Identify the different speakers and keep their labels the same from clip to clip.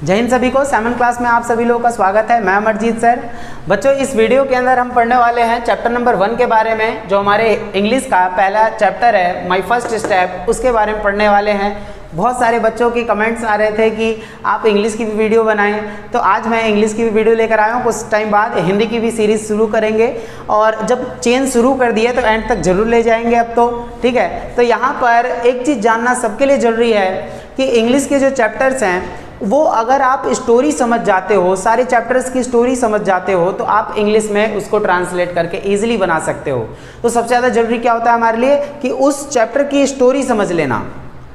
Speaker 1: जय हिंद सभी को। 7th क्लास में आप सभी लोगों का स्वागत है। मैं अमरजीत सर। बच्चों, इस वीडियो के अंदर हम पढ़ने वाले हैं चैप्टर नंबर 1 के बारे में, जो हमारे इंग्लिश का पहला चैप्टर है, माय फर्स्ट स्टेप, उसके बारे में पढ़ने वाले हैं। बहुत सारे बच्चों की कमेंट्स आ रहे थे कि आप इंग्लिश की भी वीडियो बनाएं, तो आज मैं इंग्लिश की भी वीडियो लेकर आया हूँ। कुछ टाइम बाद हिंदी की भी सीरीज़ शुरू करेंगे, और जब चेन शुरू कर दिए तो एंड तक जरूर ले जाएंगे अब तो, ठीक है। तो यहाँ पर एक चीज़ जानना सबके लिए ज़रूरी है कि इंग्लिश के जो चैप्टर्स हैं वो अगर आप स्टोरी समझ जाते हो, सारे चैप्टर्स की स्टोरी समझ जाते हो, तो आप इंग्लिश में उसको ट्रांसलेट करके इजीली बना सकते हो। तो सबसे ज़्यादा जरूरी क्या होता है हमारे लिए कि उस चैप्टर की स्टोरी समझ लेना।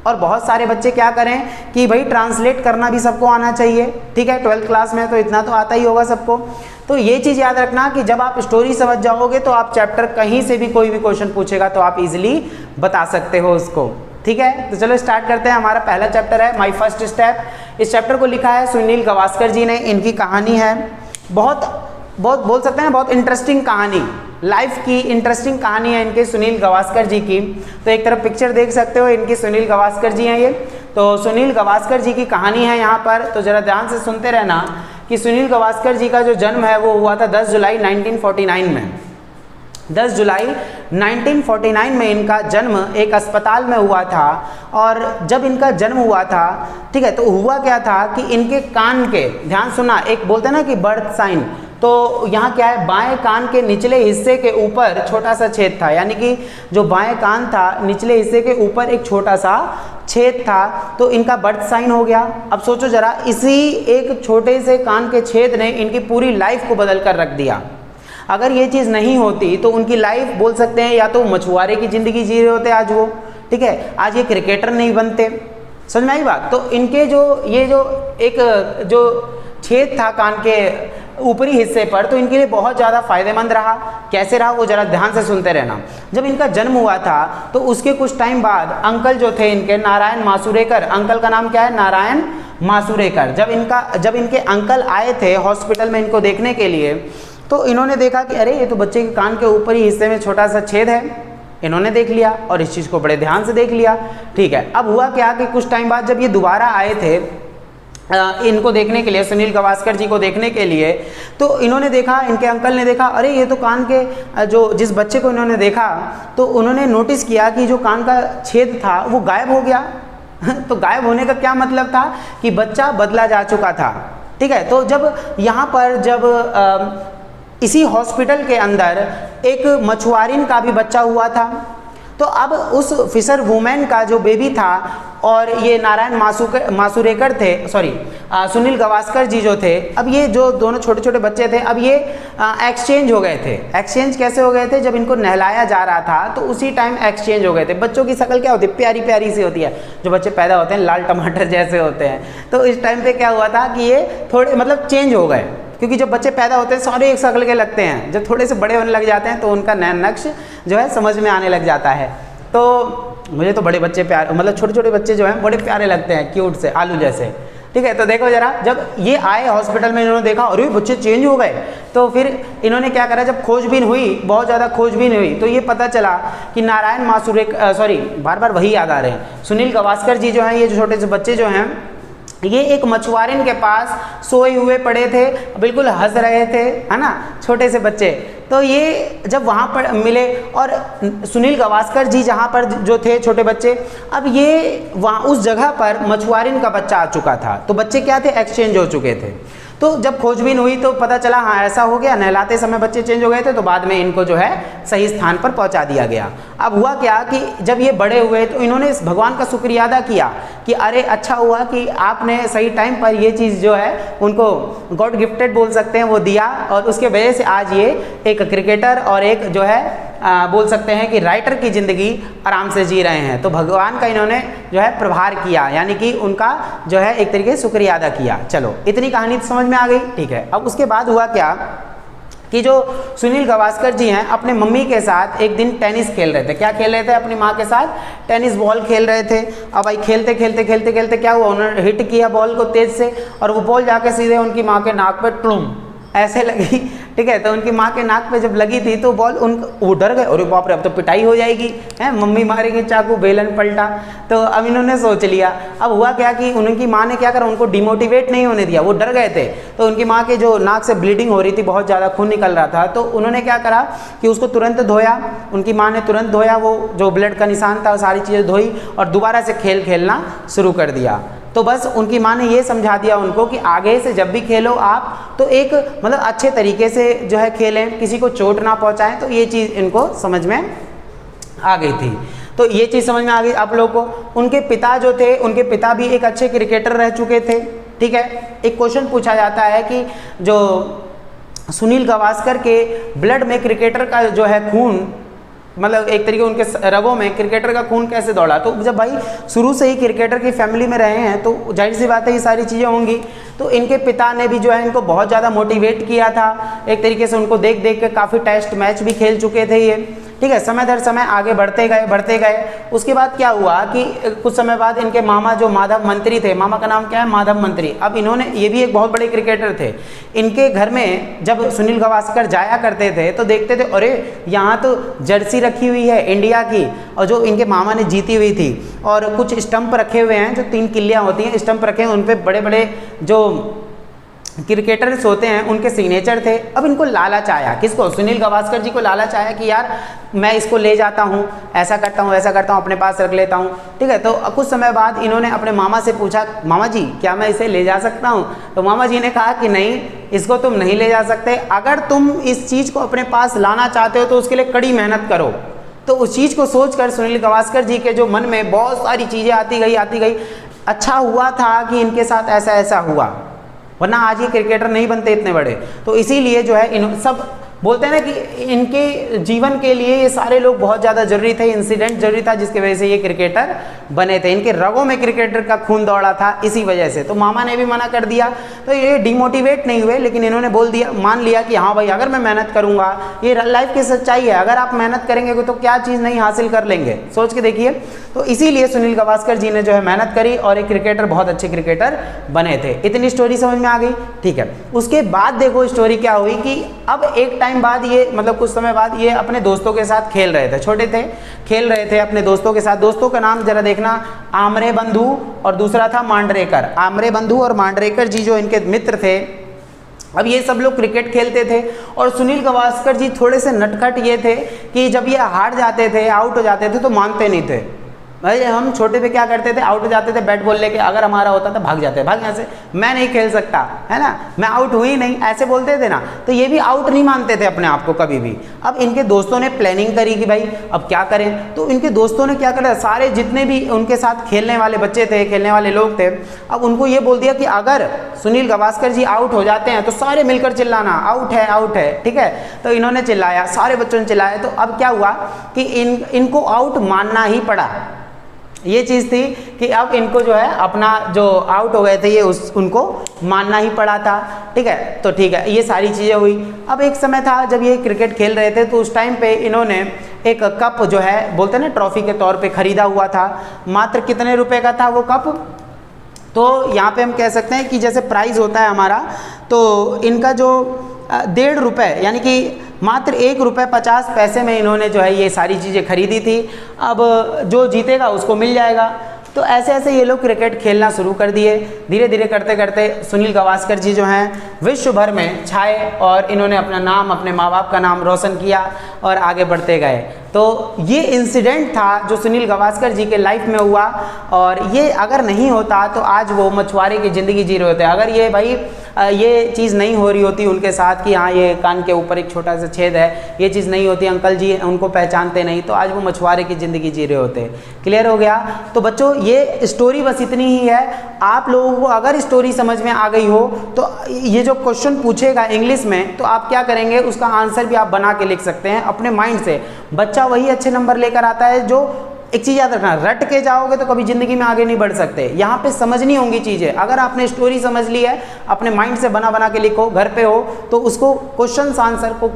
Speaker 1: और बहुत सारे बच्चे क्या करें कि भाई ट्रांसलेट करना भी सबको आना चाहिए, ठीक है। 12th क्लास में तो इतना तो आता ही होगा सबको। तो ये चीज़ याद रखना कि जब आप स्टोरी समझ जाओगे तो आप चैप्टर कहीं से भी कोई भी क्वेश्चन पूछेगा तो आप इजीली बता सकते हो उसको, ठीक है। तो चलो स्टार्ट करते हैं। हमारा पहला चैप्टर है माय फर्स्ट स्टेप। इस चैप्टर को लिखा है सुनील गावस्कर जी ने। इनकी कहानी है बहुत बोल सकते हैं बहुत इंटरेस्टिंग कहानी, लाइफ की इंटरेस्टिंग कहानी है इनके, सुनील गावस्कर जी की। तो एक तरफ पिक्चर देख सकते हो, इनकी सुनील गावस्कर जी हैं ये। तो सुनील गावस्कर जी की कहानी है यहाँ पर, तो ज़रा ध्यान से सुनते रहना कि सुनील गावस्कर जी का जो जन्म है वो हुआ था 10 जुलाई 1949 में। 10 जुलाई 1949 में इनका जन्म एक अस्पताल में हुआ था। और जब इनका जन्म हुआ था, ठीक है, तो हुआ क्या था कि इनके कान के, ध्यान सुना, एक बोलते हैं ना कि बर्थ साइन, तो यहाँ क्या है, बाएं कान के निचले हिस्से के ऊपर छोटा सा छेद था, यानी कि जो बाएं कान था निचले हिस्से के ऊपर एक छोटा सा छेद था, तो इनका बर्थ साइन हो गया। अब सोचो जरा, इसी एक छोटे से कान के छेद ने इनकी पूरी लाइफ को बदल कर रख दिया। अगर ये चीज़ नहीं होती तो उनकी लाइफ बोल सकते हैं या तो मछुआरे की ज़िंदगी जी रहे होते आज वो, ठीक है, आज ये क्रिकेटर नहीं बनते। समझ में आई बात। तो इनके ये जो छेद था कान के ऊपरी हिस्से पर, तो इनके लिए बहुत ज़्यादा फायदेमंद रहा। कैसे रहा वो ज़रा ध्यान से सुनते रहना। जब इनका जन्म हुआ था तो उसके कुछ टाइम बाद अंकल जो थे इनके, नारायण मासूरेकर, अंकल का नाम क्या है, नारायण मासूरेकर। जब इनके अंकल आए थे हॉस्पिटल में इनको देखने के लिए, तो इन्होंने देखा कि अरे ये तो बच्चे के कान के ऊपरी हिस्से में छोटा सा छेद है। इन्होंने देख लिया और इस चीज़ को बड़े ध्यान से देख लिया, ठीक है। अब हुआ क्या कि कुछ टाइम बाद जब ये दोबारा आए थे इनको देखने के लिए, सुनील गावस्कर जी को देखने के लिए, तो इन्होंने देखा, इनके अंकल ने देखा, अरे ये तो कान के जिस बच्चे को इन्होंने देखा तो उन्होंने नोटिस किया कि जो कान का छेद था वो गायब हो गया। तो गायब होने का क्या मतलब था कि बच्चा बदला जा चुका था, ठीक है। तो जब यहाँ पर इसी हॉस्पिटल के अंदर एक मछुआरिन का भी बच्चा हुआ था, तो अब उस फिशर वुमेन का जो बेबी था, और ये नारायण मासूरेकर थे, सुनील गावस्कर जी जो थे, अब ये जो दोनों छोटे छोटे बच्चे थे, अब ये एक्सचेंज हो गए थे। एक्सचेंज कैसे हो गए थे, जब इनको नहलाया जा रहा था तो उसी टाइम एक्सचेंज हो गए थे। बच्चों की शक्ल क्या होती है, प्यारी प्यारी सी होती है, जो बच्चे पैदा होते हैं लाल टमाटर जैसे होते हैं। तो इस टाइम पे क्या हुआ था कि ये थोड़े मतलब चेंज हो गए, क्योंकि जब बच्चे पैदा होते हैं सारे एक शक्ल के लगते हैं, जब थोड़े से बड़े होने लग जाते हैं तो उनका नया नक्श जो है समझ में आने लग जाता है। तो मुझे तो बड़े बच्चे प्यारे, मतलब छोटे छोटे बच्चे जो हैं बड़े प्यारे लगते हैं, क्यूट से, आलू जैसे, ठीक है। तो देखो जरा, जब ये आए हॉस्पिटल में, इन्होंने देखा अरे बच्चे चेंज हो गए, तो फिर इन्होंने क्या करा, जब खोजबीन हुई, बहुत ज़्यादा खोजबीन हुई, तो ये पता चला कि नारायण बार बार वही याद आ रहे हैं, सुनील गावस्कर जी जो हैं, ये जो छोटे से बच्चे जो हैं, ये एक मछुआरिन के पास सोए हुए पड़े थे, बिल्कुल हंस रहे थे, है ना, छोटे से बच्चे। तो ये जब वहाँ पर मिले, और सुनील गावस्कर जी जहाँ पर जो थे छोटे बच्चे, अब ये वहाँ उस जगह पर मछुआरिन का बच्चा आ चुका था। तो बच्चे क्या थे, एक्सचेंज हो चुके थे। तो जब खोजबीन हुई तो पता चला हाँ ऐसा हो गया, नहलाते समय बच्चे चेंज हो गए थे, तो बाद में इनको जो है सही स्थान पर पहुंचा दिया गया। अब हुआ क्या कि जब ये बड़े हुए तो इन्होंने इस भगवान का शुक्रिया अदा किया कि अरे अच्छा हुआ कि आपने सही टाइम पर ये चीज़ जो है उनको गॉड गिफ्टेड बोल सकते हैं वो दिया, और उसके वजह से आज ये एक क्रिकेटर और एक जो है बोल सकते हैं कि राइटर की ज़िंदगी आराम से जी रहे हैं। तो भगवान का इन्होंने जो है प्रभार किया, यानी कि उनका जो है एक तरीके से शुक्रिया अदा किया। चलो इतनी कहानी तो समझ में आ गई, ठीक है। अब उसके बाद हुआ क्या कि जो सुनील गावस्कर जी हैं अपने मम्मी के साथ एक दिन टेनिस खेल रहे थे। क्या खेल रहे थे, अपनी माँ के साथ टेनिस बॉल खेल रहे थे। अब भाई खेलते खेलते खेलते खेलते क्या हुआ, उन्होंने हिट किया बॉल को तेज से, और वो बॉल जाके सीधे उनकी माँ के नाक पे टुम ऐसे लगी, ठीक है। तो उनकी माँ के नाक पे जब लगी थी तो बॉल वो डर गए, अरे बाप रे अब तो पिटाई हो जाएगी, है मम्मी मारेगी चाकू, बेलन पलटा। तो अब इन्होंने सोच लिया। अब हुआ क्या कि उनकी माँ ने क्या करा, उनको डिमोटिवेट नहीं होने दिया, वो डर गए थे। तो उनकी माँ के जो नाक से ब्लीडिंग हो रही थी, बहुत ज़्यादा खून निकल रहा था, तो उन्होंने क्या करा कि उसको तुरंत धोया। उनकी माँ ने तुरंत धोया, वो जो ब्लड का निशान था वो सारी चीज़ें धोई और दोबारा से खेल खेलना शुरू कर दिया। तो बस उनकी माँ ने ये समझा दिया उनको कि आगे से जब भी खेलो आप तो एक मतलब अच्छे तरीके से जो है खेलें, किसी को चोट ना पहुँचाएं। तो ये चीज़ इनको समझ में आ गई थी। तो ये चीज़ समझ में आ गई आप लोगों को। उनके पिता जो थे, उनके पिता भी एक अच्छे क्रिकेटर रह चुके थे, ठीक है। एक क्वेश्चन पूछा जाता है कि जो सुनील गावस्कर के ब्लड में क्रिकेटर का जो है खून, मतलब एक तरीके उनके रगों में क्रिकेटर का खून कैसे दौड़ा। तो जब भाई शुरू से ही क्रिकेटर की फैमिली में रहे हैं तो जाहिर सी बात है ये सारी चीज़ें होंगी। तो इनके पिता ने भी जो है इनको बहुत ज़्यादा मोटिवेट किया था, एक तरीके से उनको देख देख के काफ़ी टेस्ट मैच भी खेल चुके थे ये, ठीक है। समय दर समय आगे बढ़ते गए। उसके बाद क्या हुआ कि कुछ समय बाद इनके मामा जो माधव मंत्री थे, मामा का नाम क्या है, माधव मंत्री। अब इन्होंने, ये भी एक बहुत बड़े क्रिकेटर थे, इनके घर में जब सुनील गावस्कर जाया करते थे तो देखते थे अरे यहाँ तो जर्सी रखी हुई है इंडिया की, और जो इनके मामा ने जीती हुई थी, और कुछ स्टंप रखे हुए हैं, जो 3 किल्लियाँ होती हैं, स्टंप रखे हैं, उन पर बड़े बड़े जो क्रिकेटर्स होते हैं उनके सिग्नेचर थे। अब इनको लालच आया, किसको, सुनील गावस्कर जी को लालच आया कि यार मैं इसको ले जाता हूँ, ऐसा करता हूँ, अपने पास रख लेता हूँ, ठीक है। तो कुछ समय बाद इन्होंने अपने मामा से पूछा, मामा जी क्या मैं इसे ले जा सकता हूँ। तो मामा जी ने कहा कि नहीं, इसको तुम नहीं ले जा सकते। अगर तुम इस चीज़ को अपने पास लाना चाहते हो तो उसके लिए कड़ी मेहनत करो। तो उस चीज़ को सोचकर सुनील गावस्कर जी के जो मन में बहुत सारी चीज़ें आती गई। अच्छा हुआ था कि इनके साथ ऐसा हुआ, वरना आज ये क्रिकेटर नहीं बनते इतने बड़े। तो इसीलिए जो है इन सब बोलते हैं ना कि इनके जीवन के लिए ये सारे लोग बहुत ज़्यादा जरूरी थे, इंसिडेंट जरूरी था जिसकी वजह से ये क्रिकेटर बने थे। इनके रगों में क्रिकेटर का खून दौड़ा था इसी वजह से। तो मामा ने भी मना कर दिया, तो ये डिमोटिवेट नहीं हुए, लेकिन इन्होंने मान लिया कि हाँ भाई अगर मैं मेहनत करूँगा, ये लाइफ की सच्चाई है, अगर आप मेहनत करेंगे तो क्या चीज़ नहीं हासिल कर लेंगे, सोच के देखिए। तो इसीलिए सुनील गावस्कर जी ने जो है मेहनत करी और एक क्रिकेटर, बहुत अच्छे क्रिकेटर बने थे। इतनी स्टोरी समझ में आ गई, ठीक है। उसके बाद देखो स्टोरी क्या हुई कि अब एक टाइम बाद ये, मतलब कुछ समय बाद ये अपने दोस्तों के साथ खेल रहे थे, छोटे थे, खेल रहे थे अपने दोस्तों के साथ। दोस्तों का नाम जरा देखना, आमरे बंधु और दूसरा था मांडरेकर। आमरे बंधु और मांडरेकर जी जो इनके मित्र थे। अब ये सब लोग क्रिकेट खेलते थे और सुनील गावस्कर जी थोड़े से नटखट ये थे कि जब ये हार जाते थे, आउट हो जाते थे तो मानते नहीं थे। भाई हम छोटे पे क्या करते थे, आउट हो जाते थे, बैट बॉल लेके, अगर हमारा होता था भाग जाते, भाग यहाँ से, मैं नहीं खेल सकता, है ना, मैं आउट हुई नहीं, ऐसे बोलते थे ना। तो ये भी आउट नहीं मानते थे अपने आप को कभी भी। अब इनके दोस्तों ने प्लानिंग करी कि भाई अब क्या करें। तो इनके दोस्तों ने क्या करा, सारे जितने भी उनके साथ खेलने वाले बच्चे थे, खेलने वाले लोग थे, अब उनको ये बोल दिया कि अगर सुनील गावस्कर जी आउट हो जाते हैं तो सारे मिलकर चिल्लाना, आउट है, आउट है, ठीक है। तो इन्होंने चिल्लाया, सारे बच्चों ने चिल्लाया। तो अब क्या हुआ कि इनको आउट मानना ही पड़ा। ये चीज़ थी कि अब इनको जो है अपना जो आउट हो गए थे ये उनको मानना ही पड़ा था, ठीक है। तो ठीक है, ये सारी चीज़ें हुई। अब एक समय था जब ये क्रिकेट खेल रहे थे तो उस टाइम पे इन्होंने एक कप जो है बोलते हैं ना ट्रॉफी के तौर पे खरीदा हुआ था। मात्र कितने रुपए का था वो कप, तो यहाँ पे हम कह सकते हैं कि जैसे प्राइस होता है हमारा, तो इनका जो 1.5 रुपये यानी कि मात्र 1 रुपये 50 पैसे में इन्होंने जो है ये सारी चीज़ें खरीदी थी। अब जो जीतेगा उसको मिल जाएगा। तो ऐसे ऐसे ये लोग क्रिकेट खेलना शुरू कर दिए। धीरे धीरे करते करते सुनील गावस्कर जी जो हैं विश्व भर में छाए और इन्होंने अपना नाम, अपने माँ बाप का नाम रोशन किया और आगे बढ़ते गए। तो ये इंसिडेंट था जो सुनील गावस्कर जी के लाइफ में हुआ, और ये अगर नहीं होता तो आज वो मछुआरे की ज़िंदगी जी रहे होते। अगर ये भाई ये चीज़ नहीं हो रही होती उनके साथ कि हाँ ये कान के ऊपर एक छोटा सा छेद है, ये चीज़ नहीं होती, अंकल जी उनको पहचानते नहीं, तो आज वो मछुआरे की ज़िंदगी जी रहे होते। क्लियर हो गया। तो बच्चों ये स्टोरी बस इतनी ही है। आप लोगों को अगर स्टोरी समझ में आ गई हो तो ये जो क्वेश्चन पूछेगा इंग्लिश में, तो आप क्या करेंगे, उसका आंसर भी आप बना के लिख सकते हैं अपने माइंड से। बच्चा वही अच्छे नंबर लेकर आता है जो, एक चीज़ याद रखना, रट के जाओगे तो कभी ज़िंदगी में आगे नहीं बढ़ सकते। यहाँ पे समझनी होंगी चीज़ें। अगर आपने स्टोरी समझ ली है, अपने माइंड से बना बना के लिखो, घर पे हो तो उसको क्वेश्चन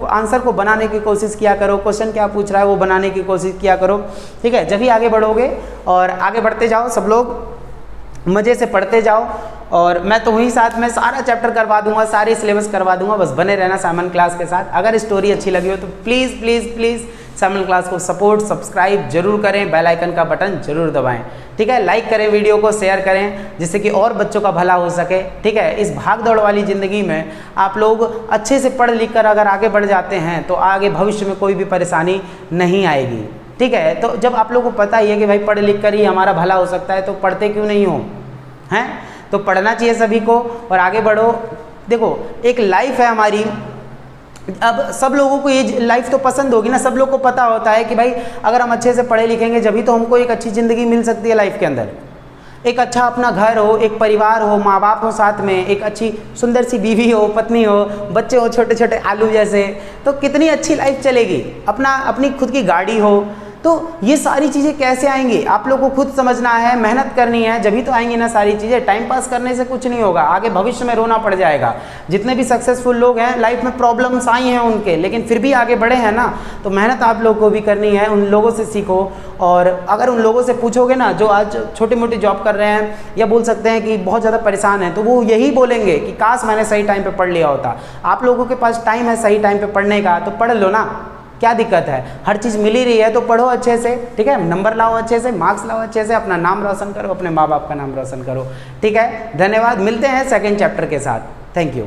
Speaker 1: आंसर को बनाने की कोशिश किया करो। क्वेश्चन क्या पूछ रहा है वो बनाने की कोशिश किया करो, ठीक है। जब भी आगे बढ़ोगे और आगे बढ़ते जाओ, सब लोग मज़े से पढ़ते जाओ और मैं तो वहीं साथ में सारा चैप्टर करवा दूंगा, सारी सिलेबस करवा दूंगा, बस बने रहना साइमन क्लास के साथ। अगर स्टोरी अच्छी लगी हो तो please please please Simon class को सपोर्ट सब्सक्राइब जरूर करें, बेल आइकन का बटन जरूर दबाएं, ठीक है। लाइक करें, वीडियो को शेयर करें, जिससे कि और बच्चों का भला हो सके, ठीक है। इस भाग दौड़ वाली ज़िंदगी में आप लोग अच्छे से पढ़ लिख कर अगर आगे बढ़ जाते हैं तो आगे भविष्य में कोई भी परेशानी नहीं आएगी, ठीक है। तो जब आप लोगों को पता ही है कि भाई पढ़ लिख कर ही हमारा भला हो सकता है, तो पढ़ते क्यों नहीं हो, हैं। तो पढ़ना चाहिए सभी को और आगे बढ़ो। देखो एक लाइफ है हमारी, अब सब लोगों को ये लाइफ तो पसंद होगी ना, सब लोग को पता होता है कि भाई अगर हम अच्छे से पढ़े लिखेंगे जभी तो हमको एक अच्छी ज़िंदगी मिल सकती है लाइफ के अंदर। एक अच्छा अपना घर हो, एक परिवार हो, माँ बाप हो साथ में, एक अच्छी सुंदर सी बीवी हो, पत्नी हो, बच्चे हो छोटे छोटे आलू जैसे, तो कितनी अच्छी लाइफ चलेगी। अपनी खुद की गाड़ी हो, तो ये सारी चीज़ें कैसे आएंगी आप लोग को खुद समझना है, मेहनत करनी है, जभी तो आएंगी ना सारी चीज़ें। टाइम पास करने से कुछ नहीं होगा, आगे भविष्य में रोना पड़ जाएगा। जितने भी सक्सेसफुल लोग हैं लाइफ में प्रॉब्लम्स आई हैं उनके, लेकिन फिर भी आगे बढ़े हैं ना, तो मेहनत आप लोग को भी करनी है, उन लोगों से सीखो। और अगर उन लोगों से पूछोगे ना जो आज छोटी मोटी जॉब कर रहे हैं या बोल सकते हैं कि बहुत ज़्यादा परेशान हैं, तो वो यही बोलेंगे कि काश मैंने सही टाइम पर पढ़ लिया होता। आप लोगों के पास टाइम है सही टाइम पर पढ़ने का, तो पढ़ लो ना, क्या दिक्कत है। हर चीज़ मिल ही रही है तो पढ़ो अच्छे से, ठीक है। नंबर लाओ अच्छे से, मार्क्स लाओ अच्छे से, अपना नाम रोशन करो, अपने माँ बाप का नाम रोशन करो, ठीक है। धन्यवाद, मिलते हैं सेकंड चैप्टर के साथ। Thank you.